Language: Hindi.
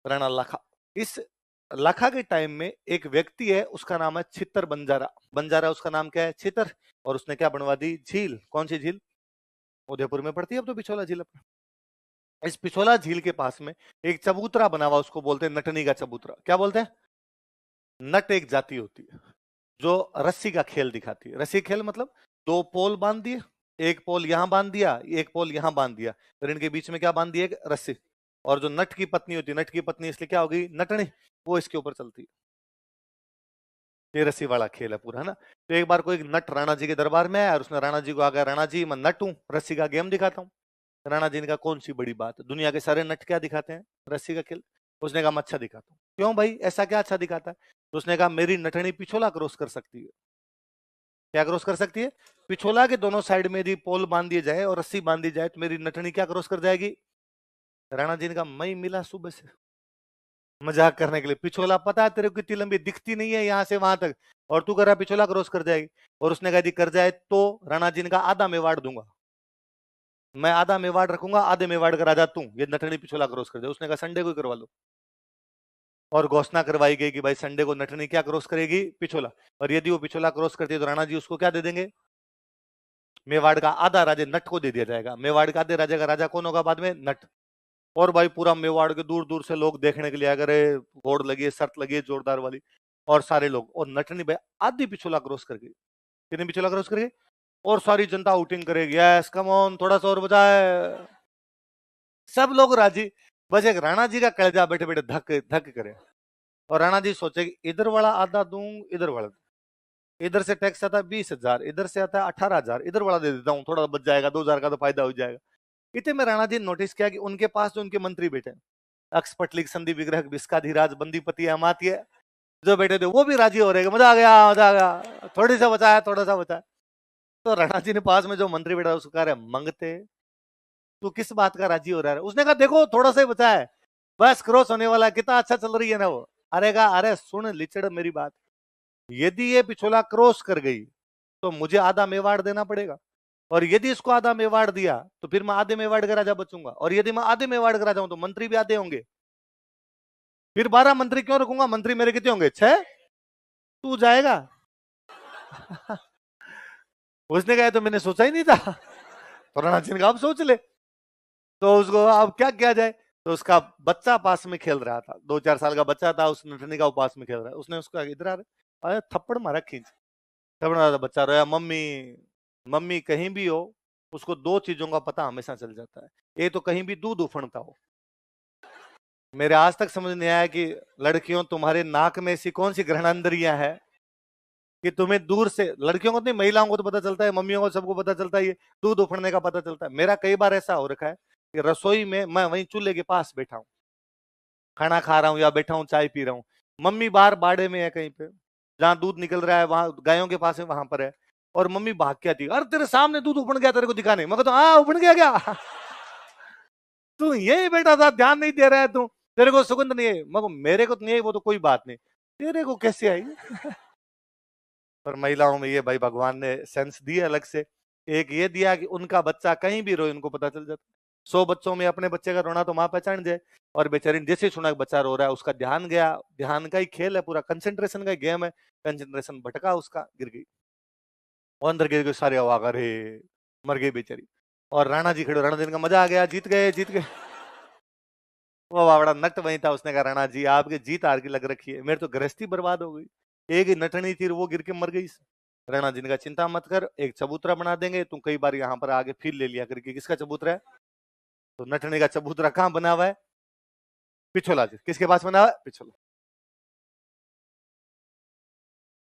राणा लाखा। इस लाखा के टाइम में एक व्यक्ति है, उसका नाम है छितर बंजारा। बंजारा उसका नाम क्या है? छितर। और उसने क्या बनवा दी? झील। कौन सी झील? उदयपुर में पड़ती है अब तो पिछोला झील अपना। इस पिछोला झील के पास में एक चबूतरा बना हुआ, उसको बोलते हैं नटनी का चबूतरा। क्या बोलते हैं? नट एक जाति होती है जो रस्सी का खेल दिखाती है। रस्सी खेल मतलब दो पोल बांध दिए, एक पोल यहां बांध दिया, एक पोल यहां बांध दिया, फिर इनके बीच में क्या बांध दिया? एक रस्सी। और जो नट की पत्नी होती है, नट की पत्नी इसलिए क्या होगी? नटनी, वो इसके ऊपर चलती है। ये रस्सी वाला खेल है पूरा, है ना। तो एक बार कोई नट राणा जी के दरबार में आया और उसने राणा जी को आगे, राणा जी मैं नट हूं, रस्सी का गेम दिखाता हूँ। राणा जी ने कहा कौन सी बड़ी बात है, दुनिया के सारे नट क्या दिखाते हैं? रस्सी का खेल। उसने कहा मैं अच्छा दिखाता हूँ। क्यों भाई, ऐसा क्या अच्छा दिखाता है? तो उसने कहा मेरी नटनी पिछोला क्रॉस कर सकती है। क्या क्रॉस कर सकती है? पिछोला के दोनों साइड में यदि पोल बांध दिए जाए और रस्सी बांध दी जाए तो मेरी नटनी क्या क्रॉस कर जाएगी? राणा जी ने कहा मैं मिला सुबह से मजाक करने के लिए, पिछोला पता है तेरे को कितनी लंबी, दिखती नहीं है यहां से वहां तक, और तू कर रहा पिछोला क्रॉस कर जाएगी। और उसने कहा यदि कर जाए तो राणा जी ने कहा आधा मेवाड़ दूंगा, मैं आधा मेवाड़ रखूंगा, आधे मेवाड़ का राजा तू, ये नटनी पिछोला क्रॉस कर जाए। उसने कहा संडे को ही करवा लो। और घोषणा करवाई गई कि भाई संडे को नटनी क्या क्रॉस करेगी? पिछोला। और यदि वो पिछोला क्रॉस करती है तो राणा जी उसको क्या दे देंगे? मेवाड़ का आधा राज्य नट को दे दिया जाएगा। मेवाड़ का आधे राज्य का राजा कौन होगा बाद में? नट। और भाई पूरा मेवाड़ के दूर दूर से लोग देखने के लिए आ गए, होड़ लगी है, शर्त लगी है जोरदार वाली, और सारे लोग। और नटनी भाई आधी पिछोला क्रॉस कर गई। कितनी पिछोला क्रॉस कर गई? और सारी जनता आउटिंग करेगी, यस कम ऑन, थोड़ा सा और बजाए। सब लोग राजी, बस एक राणा जी का कलेजा बैठे बैठे धक धक करे। और राणा जी सोचे कि इधर वाला आधा दूं, इधर वाला दूं। इधर से टैक्स आता है 20,000, इधर से आता है 18,000, इधर वाला दे देता हूँ, थोड़ा बच जाएगा, 2,000 का तो फायदा हो जाएगा। इतने में राणा जी ने नोटिस किया कि उनके पास जो उनके मंत्री बैठे, अक्सपटलिक संधि विग्रह विस्काधिराज बंदीपति अमात्य, जो बैठे थे वो भी राजी हो रहे, मजा आ गया, मजा आ गया, थोड़ी सा बचा है, थोड़ा सा बचा है। तो राणा जी ने पास में जो मंत्री बैठा उसको कह रहे मंगते, तू किस बात का राजी हो रहा है? उसने कहा देखो थोड़ा सा ही बचा है, बस क्रॉस होने वाला है, कितना अच्छा चल रही है ना वो। अरे कहा अरे सुन लिचड़ मेरी बात, यदि ये पिछोला क्रॉस कर गई तो मुझे आधा मेवाड़ देना पड़ेगा, और यदि इसको आधा मेवाड़ दिया तो फिर मैं आधे मेवाड़ का राजा बचूंगा, और यदि मैं आधे मेवाड़ का राजा हूं तो मंत्री भी आधे होंगे, फिर 12 मंत्री क्यों रखूंगा? मंत्री मेरे कितने होंगे? 6। तू जाएगा? उसने कहा तो मैंने सोचा ही नहीं था। तो राणा जी ने कहा अब सोच ले। तो उसको अब क्या किया जाए? तो उसका बच्चा पास में खेल रहा था, 2-4 साल का बच्चा था, उस नटनी का पास में खेल रहा है। उसने उसको इधर आ रहे थप्पड़ मारा खींच, थप्पड़ मारा, बच्चा रोया, मम्मी मम्मी। कहीं भी हो उसको दो चीजों का पता हमेशा चल जाता है, एक तो कहीं भी दूध उफनता हो। मेरे आज तक समझ नहीं आया कि लड़कियों तुम्हारे नाक में ऐसी कौन सी ग्रहणांदरियां है कि तुम्हें दूर से, लड़कियों को नहीं महिलाओं को तो पता चलता है, मम्मियों को सबको पता चलता है, ये दूध उफड़ने का पता चलता है। मेरा कई बार ऐसा हो रखा है कि रसोई में मैं वहीं चूल्हे के पास बैठा हूँ, खाना खा रहा हूँ या बैठा हूँ चाय पी रहा हूँ, मम्मी बाहर बाड़े में है कहीं पे, जहां दूध निकल रहा है, वहां गायों के पास है, वहां पर है, और मम्मी भाग के आती है, अरे तेरे सामने दूध उफड़ गया, तेरे को दिखाने। मैं कहता हूँ हाँ उफड़ गया क्या? तू यही बैठा था, ध्यान नहीं दे रहा है तू, तेरे को सुगंध नहीं है। मगर मेरे को तो नहीं है, वो तो कोई बात नहीं, तेरे को कैसे आई? पर महिलाओं में ये भाई भगवान ने सेंस दिए अलग से। एक ये दिया कि उनका बच्चा कहीं भी रोए उनको पता चल जाता। 100 बच्चों में अपने बच्चे का रोना तो माँ पहचान जाए, और बेचारी ने जैसे सुना बच्चा रो रहा है, उसका ध्यान गया, ध्यान का ही खेल है पूरा, कंसेंट्रेशन का गेम है, कंसेंट्रेशन भटका, उसका गिर गई, और अंदर गिर गए, सारे आवाग, अरे मर गई बेचारी। और राणा जी खड़े, राणा जी का मजा आ गया, जीत गए जीत गए। वो बावड़ा नट वहीं था, उसने कहा राणा जी आपकी जीत हार की लग रखी है, मेरी तो गृहस्थी बर्बाद हो गई, एक ही नटनी थी वो गिर के मर गई। राणा जी ने कहा चिंता मत कर, एक चबूतरा बना देंगे, तुम कई बार यहाँ पर आगे फिर ले लिया करके। किसका चबूतरा है? तो नटनी का चबूतरा कहाँ बना हुआ है? पिछोला जी। किसके पास बना हुआ है? पिछोला।